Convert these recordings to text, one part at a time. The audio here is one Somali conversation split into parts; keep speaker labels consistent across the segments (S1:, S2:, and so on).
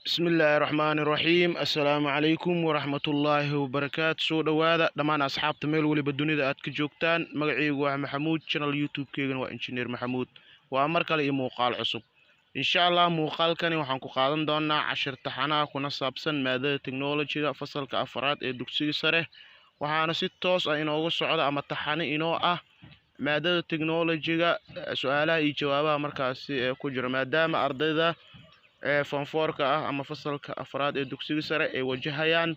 S1: بسم الله الرحمن الرحيم السلام عليكم ورحمة الله وبركاته سو دوادا دمان أصحاب تميل ولي بدونيدا أدك جوجتان مقعيق waa محمود channel youtube keegan waa engineer محمود waa mar kale iyo muuqaal cusub insha Allah muuqaalkani waxaan ku qaadan doonaa cashir taxanaha kuna saabsan maadada technology-ga fasalka afraad ee dugsiga sare waxaana si toos ah inoogu socda ama taxane inoo ah maadada technology-ga su'aalaha iyo jawaabaha markaasi ku jira maadaama ardayda form 4 ah ama fasalka afraad ee dugsiga sare ay wajahayaan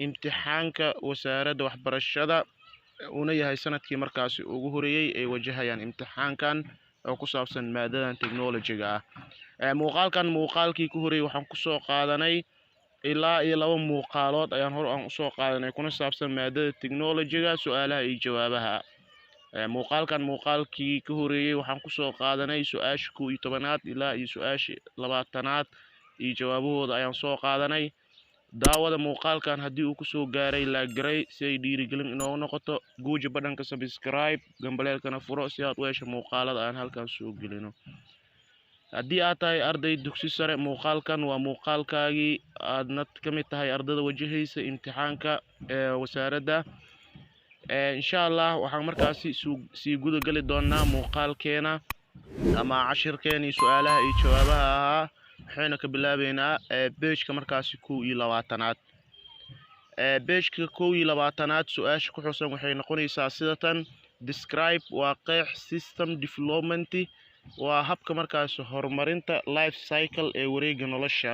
S1: imtixaanka wasaaradda waxbarashada una yahay sanadkii markaasi ugu horeeyay ay wajahayaan imtixaankan oo ku saabsan maadadan technology-ga ah muuqaalkan muuqaalkii ku horeeyay waxaan ku soo qaadanay ilaa iyo laba muuqaalood ayaan hor aan u soo qaadanay kuna saabsan maadada technology-ga su'aalaha iyo jawaabaha muuqaalkan muuqaalkii ka horeeyay waxaan ku soo qaadanay su'aasha 11aad ilaa iyo su'aasha 20aad iyo jawaabahooda ayaan soo qaadanay daawada muuqaalkan haddii uu ku soo gaaray la garay si ay dhiirigelin inoo noqoto guuja badhanka subscribe gambaleelkana furo si aad u hesho muuqaalada aan halkan soo gelino haddii aad tahay arday dugsi sare muuqaalkan waa muuqaalkaagii aadna ka mid tahay ardayda wajahaysa imtixaanka wasaaradda insha Allah waxaan markaasi sii guda gali doonaa muuqaalkeena ama cashirkeena su'aalaha iyo jawaabaha ahaa waxayna ka bilaabeynaa page-ka markaasi 21aad page-ka 21aad su'aasha ku xusan waxay noqonaysaa sidatan describe waa qeex system development waa habka markaasi horumarinta life cycle ee wareegga nolosha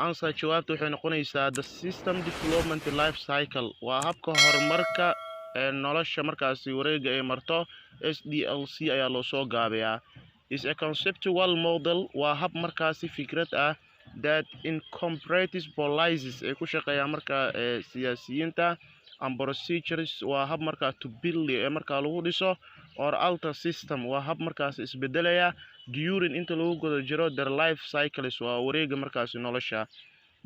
S1: answer jawaabta waxay noqonaysaa the system development life cycle waa habka horumarka nolosha markaasi wareegga ay marto SDLC ayaa loo soo gaabiyaa is a conceptual model waa hab markaasi fikrad ah that incorporates policies ay ku shaqeeyaan marka siyaasiyiinta and procedures waa hab markaa to build ee markaa lagu dhiso or alter system waa hab markaasi isbedelaya during inta lagu guda jiro their life cycles waa wareegga markaasi nolosha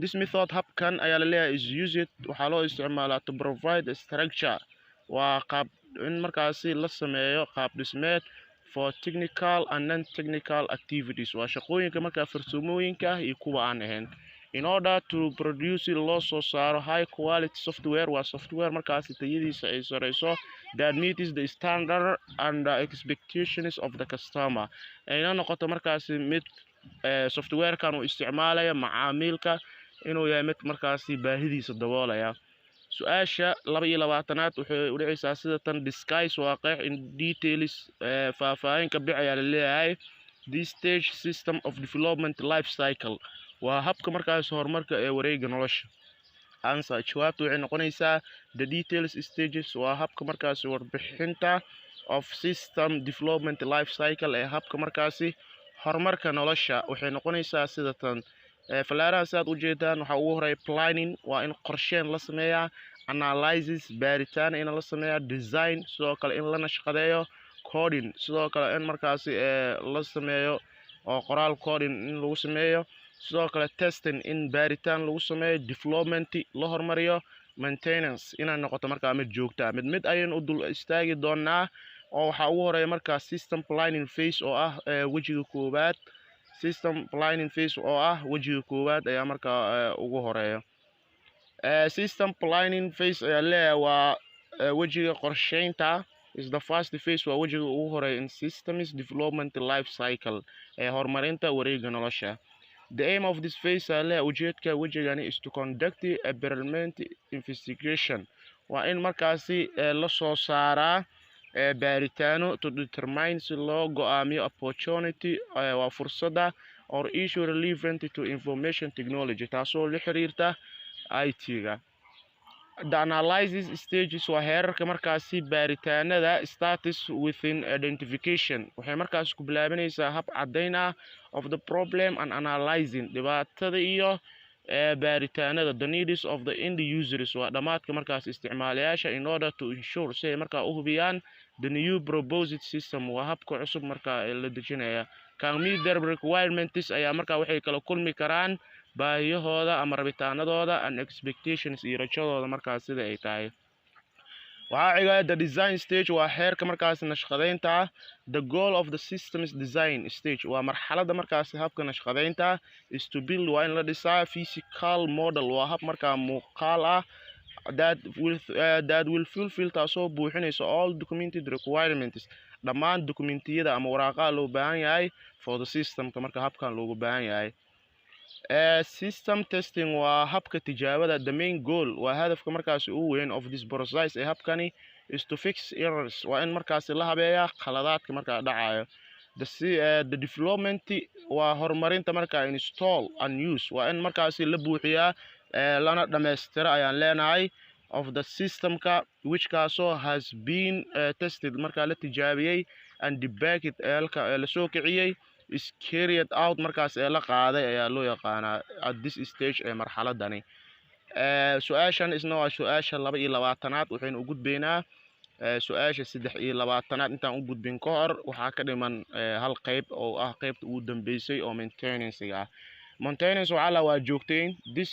S1: this method habkan ayaa la leeyahay is used waxaa loo isticmaalaa to provide a structure waa qaab in markaasi la sameeyo qaab dhismeed for technical and non-technical activities waa shaqooyinka markaa farsamooyinka ah iyo kuwa aan ahayn in order to produce loo soo saaro high quality software waa software markaasi tayadiisa ay sareyso that meets the standard and expectations of the customer ayna noqoto markaasi mid softwarekan uu isticmaalaya macaamilka inuu yahay mid markaasi baahidiisa daboolaya su'aasha 22aad waxay u dhacaysaa sida tan disguise waa qeex in details faahfaahin ka bixaya la leeyahay this stage system of development life cycle waa habka markaas horumarka ee wareegga nolosha answer jawaabtu waxay noqonaysaa the details stages waa habka markaas warbixinta of system development life cycle ee habka markaasi horumarka nolosha waxay noqonaysaa sida tan falaaraha saad u jeedaan waxa ugu horeeya planning waa in qorsheen la sameeyaa analysis baaritaan in la sameeyaa design sidoo kale in la nashqadeeyo coding sidoo kale in markaasi la sameeyo oo qoraal coding in lagu sameeyo sidoo kale testing in baaritaan lagu sameeyo development la hormariyo maintenance inay noqoto markaa mid joogta mid ayaynu u dul istaagi doonaa oo waxa ugu horeeya markaa system planning phase oo ah wajiga koowaad system planning phase oo ah wajiga koowaad ayaa markaa ugu horeeya system planning phase ayaa leeyahay waa wajiga qorsheynta is the first phase waa wajiga ugu horeeya in systems development life cycle ee horumarinta wareegga nolosha the aim of this phase ayaa leeyahay ujeedka wajigani is to conduct a experiment investigation waa in markaasi la soo saaraa baaritaano to determine si loo go'aamiyo opportunity waa fursadda or issue relevant to information technology taasoo la xiriirta IT-ga the analysis stages waa heerarka markaasi baaritaanada status within identification waxay markaasi ku bilaabanaysaa hab caddayn ah of the problem and analyzing dhibaatada iyo baaritaanada the needs of the end users waa dhamaadka markaas isticmaalayaasha in order to ensure si ay markaa u hubiyaan the new proposed system waa habka cusub markaa la dejinaya can meet their requirements ayaa markaa waxay kala kulmi karaan baahiyahooda ama rabitaanadooda and expectations iyo rajadooda markaas sida ay tahay waxaa xiga the design stage waa heerka markaasi nashqadeynta ah. The goal of the system's design stage waa marxaladda markaasi habka nashqadeynta ah. Is to build waa in la dhisaa physical model waa hab markaa muuqaal ah that will fulfill taasoo buuxinaysa all documented requirements dhammaan dokumentiyada ama waraaqaha loo baahan yahay for the systemka marka habkan loogu baahan yahay. System testing waa habka tijaabada. The main goal waa hadafka markaasi ugu weyn of this process ee habkani is to fix errors waa in markaasi la habeeyaa khaladaadka markaa dhacayo. The development waa horumarinta markaa install and use waa in markaasi la buuxiyaa lana dhammaystira ayaan leenahay of the systemka which kaasoo has been tested markaa la tijaabiyey and debugged la soo kiciyey is carried out markaas ee la qaaday ayaa loo yaqaanaa at this stage ee marxaladani. Su-aashan isna waa su-aasha 22aad waxaynu u gudbaynaa su-aasha 23aad intaan u gudbin ka hor waxaa ka dhiman hal qayb oo ah qaybta ugu dambeysay oo maintenance-ga ah. Maintenance waxaa la waa joogteyn. This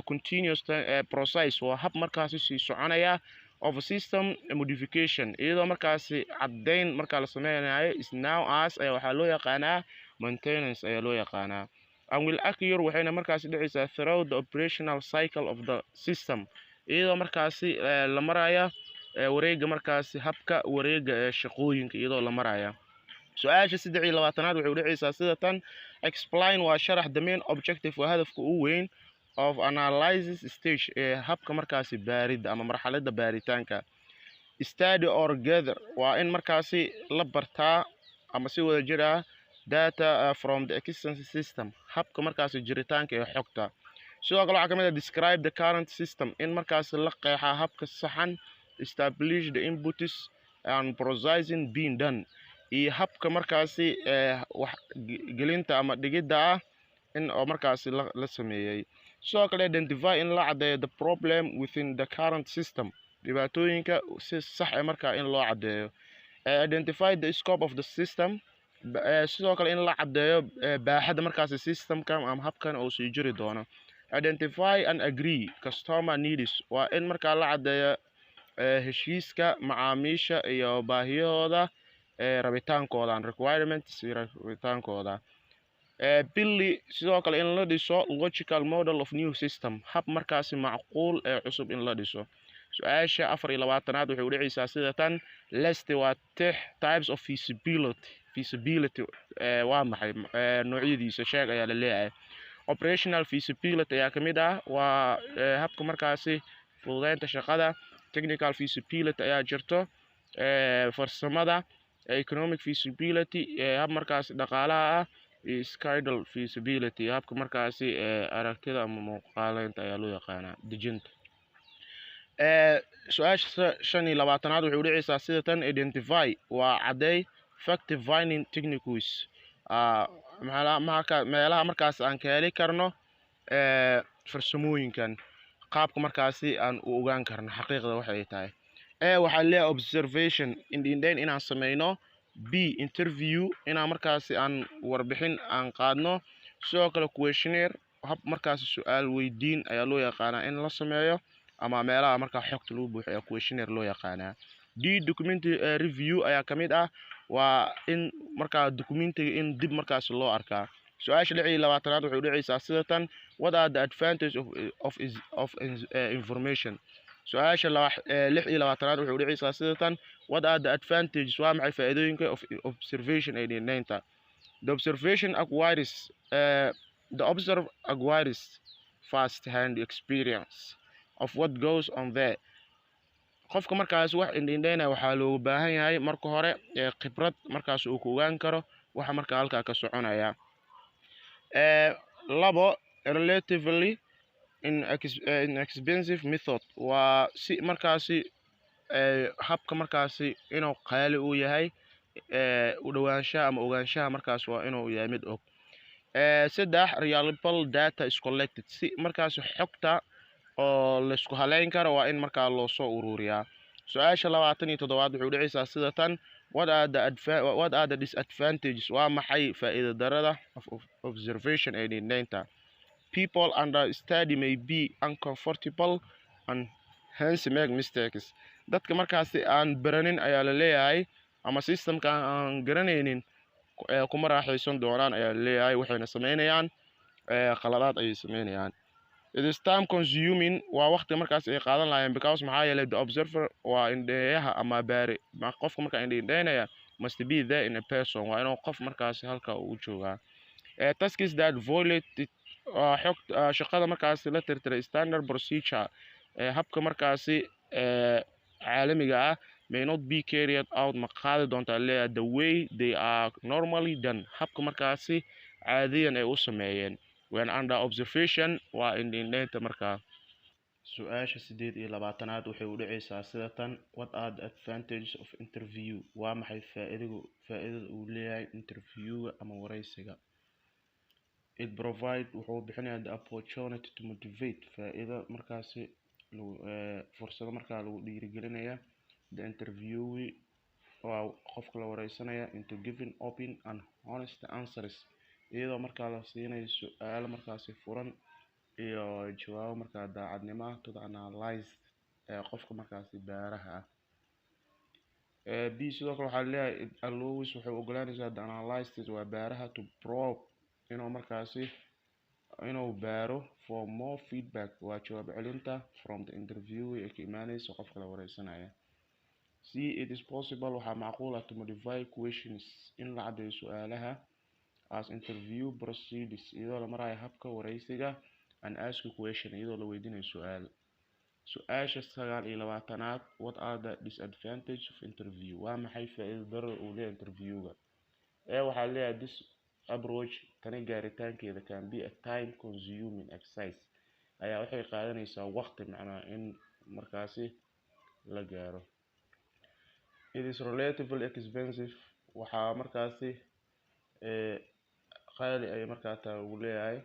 S1: continuous process waa hab markaasi sii soconaya of a system modification iyadoo markaasi caddayn markaa la sameynayo is now as ayaa waxaa loo yaqaanaa maintenance ayaa loo yaqaanaa. And will occur waxayna markaasi dhicaysaa throughout the operational cycle of the system iyadoo markaasi la maraya wareega markaasi habka wareega ee shaqooyinka iyadoo la maraya. Su-aasha 23aad waxay u dhicaysaa sida tan. Explain waa sharax the main objective waa hadafka ugu weyn of analysis stage ee habka markaasi baaridda ama marxaladda baaritaanka. Study or gather waa in markaasi la bartaa ama si wada jir ah data from the existing system habka markaasi jiritaanka ee xogta. Sidoo kale waxaa ka mid ah describe the current system in markaasi la qeexaa habka saxan. Establish the inputs and processing being done iyo habka markaasi wax gelinta ama dhigidda ah in oo markaasi la sameeyey. Sidoo kale identify in la caddeeyo the problem within the current system dhibaatooyinka si sax ah markaa in loo caddeeyo. Identify the scope of the system sidoo kale in la caddeeyo baaxadda markaasi systemka ama habkan oo sii jiri doono. Identify and agree customer needs waa in markaa la caddeeyo heshiiska macaamiisha iyo baahiyahooda rabitaankooda requirements rabitaankooda. Billy sidoo kale in la dhiso logical model of new system hab markaasi macquul ee cusub in la dhiso. Su-aasha 24aad waxay u dhicaysaa sida tan. List waa types of feasibility waa maxay noocyadiisa sheeg ayaa la leeyahay. Operational feasibility ayaa ka mid ah waa habka markaasi fududeynta shaqada. Technical feasibility ayaa jirto farsamada. Economic feasibility hab markaasi dhaqaalaha ah. Schedule feasibility habka markaasi aragtida ama muuqaaleynta ayaa loo yaqaanaa dejinta. Su-aasha 25aad waxay u dhicaysaa sida tan. Identify waa cadday effective finding techniques meelaha markaasi aan ka heli karno farsamooyinkan qaabka markaasi aan u ogaan karno xaqiiqda waxay tahay. Waxaa leeyahay observation indhayn inaan sameyno. B interview inaan markaasi aan warbixin aan qaadno. Sidoo kale questionnaire hab markaasi su-aal weydiin ayaa loo yaqaanaa in la sameeyo ama meelaha markaa xogta lagu buuxiyo questionnaire loo yaqaanaa. D document review ayaa ka mid ah waa in markaa documentiga in dib markaasi loo arkaa. Su-aasha 26aad waxay u dhicaysaa sida tan. What are the advantages of information su-aasha 26aad waxay u dhicaysaa sida tan. What are the advantages waa maxay faa'iidooyinka of observation ee indhaynta. The observation acquires the observer acquires first hand experience of what goes on there. Qofka markaas wax indhaynaya waxaa looga baahan yahay marka hore khibrad markaas uu ku ogaan karo waxa markaa halkaa ka soconaya. Labo relatively inexpensive method waa si markaasi habka markaasi inuu qaali u yahay u dhawaanshaha ama ogaanshaha markaas waa inuu yahay mid og. 3 reliable data is collected si markaasi xogta oo la isku haleyn karo waa in markaa loo soo ururiyaa. Su-aasha 27aad waxay u dhicaysaa sida tan. What are the disadvantages waa maxay faa'iido darrada of observation ee indhaynta. People under study may be uncomfortable and hence make mistakes dadka markaasi aan baranin ayaa la leeyahay ama systemka aan garanaynin kuma raaxaysan doonaan ayaa la leeyahay, waxayna sameynayaan qaladaad ayay sameynayaan. It is time consuming waa waqti markaas ay qaadan lahaayeen because maxaa yeelay the observer waa indheeyaha ama baari qofka markaa indheynaya must be there in a person waa inuu qof markaasi halka uu joogaa. Tasks that violate shaqada markaasi la tirtiray standard procedure habka markaasi caalamiga ah may not be carried out ma qaadi doontaa leeyahay the way they are normally done habka markaasi caadiyan ay u sameeyeen when under observation waa indheynta markaa. su-aasha 28aad waxay u dhacaysaa sida tan: what are the advantages of interview? waa maxay faa'iidada uu leeyahay interviewga ama wareysiga? It provide wuxuu bixinayaa the opportunity to motivate faa'iido markaasi fursado markaa lagu dhiirigelinaya the interviewee waa qofka la wareysanaya into giving open and honest answers iyadoo markaa la siinayo su-aalo markaasi furan iyo jawaabo markaa daacadnimo ah to the analyze qofka markaasi baaraha ah. B sidoo kale waxaa leeyahay it allows waxay ogolaanaysaa the analysis waa baaraha to probe inuu markaasi inuu baaro for more feedback waa jawaab celinta from the interviewee ee ka imaanaysa qofka la wareysanaya. C it is possible waxaa macquul ah to modify questions in la caddeeyo su-aalaha as interview proceeds iyadoo la marayo habka wareysiga and ask a question iyadoo la weydiinayo su-aal. su-aasha 29aad what are the disadvantages of interview? waa maxay faa'iido darrada uu leeyahay interviewga? waxaa leeyahay this approach tani gaaritaankeeda can be a time consuming exercise ayaa waxay qaadanaysaa waqti macnaa in markaasi la gaaro. It is relatively expensive waxaa markaasi qaali ay markaa taa uu leeyahay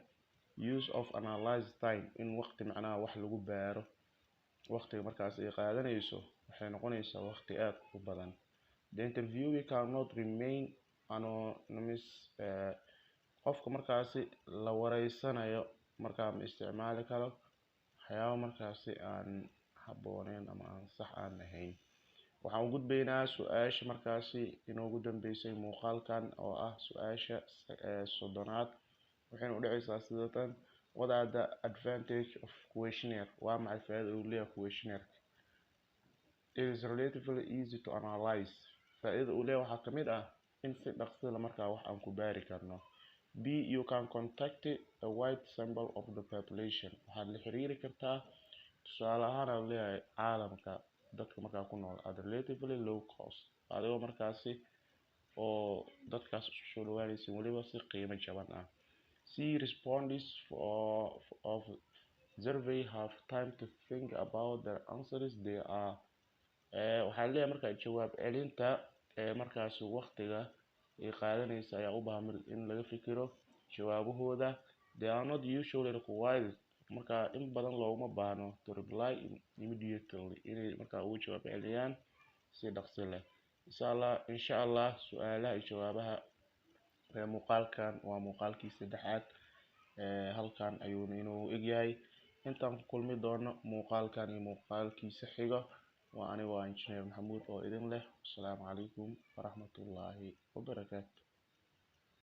S1: use of analyze time in waqti macnaha wax lagu baaro waqtiga markaas ay qaadanayso waxay noqonaysaa waqti aad u badan. The interviewee cannot remain anonymous qofka markaasi la wareysanayo markaa ma isticmaali karo waxyaabo markaasi aan habbooneyn ama aan sax aan ahayn. waxaan u gudbaynaa su-aasha markaasi inoogu dambeysay muuqaalkan oo ah su-aasha 30aad waxayna u dhacaysaa sida tan: what are the advantage of questionnaire? waa maxay faa'iidada uu leeyahay questionnaire? It is relatively easy to analyze faa'iidada uu leeyahay waxaa ka mid ah in si dhaqso leh markaa wax aan ku baari karno. B you can contact a wide sample of the population waxaad la xiriiri kartaa tusaale ahaan aan leeyahay caalamka dadka markaa ku nool at relatively low cost adigoo markaasi oo dadkaas isku soo dhawaanaysa weliba si qiimo jaban ah. C respondents of survey have time to think about their answers they are waxaa leeyahay markaa jawaab celinta markaasi waqtiga ay qaadanaysa ayaa u baahan in laga fikiro jawaabahooda. They are not usually required markaa in badan looguma baahno to reply immediately inay markaa ugu jawaab celiyaan si dhaqso leh. insha allah su-aalaha iyo jawaabaha muuqaalkan waa muuqaalkii 3aad halkan ayuuna inuu egyahay intaan ku kulmi doono muuqaalkan iyo muuqaalkiisa xigo waa aniga waa injineer maxamuud oo idin leh. Assalaamu calaykum waraxmatullaahi wabarakaatu.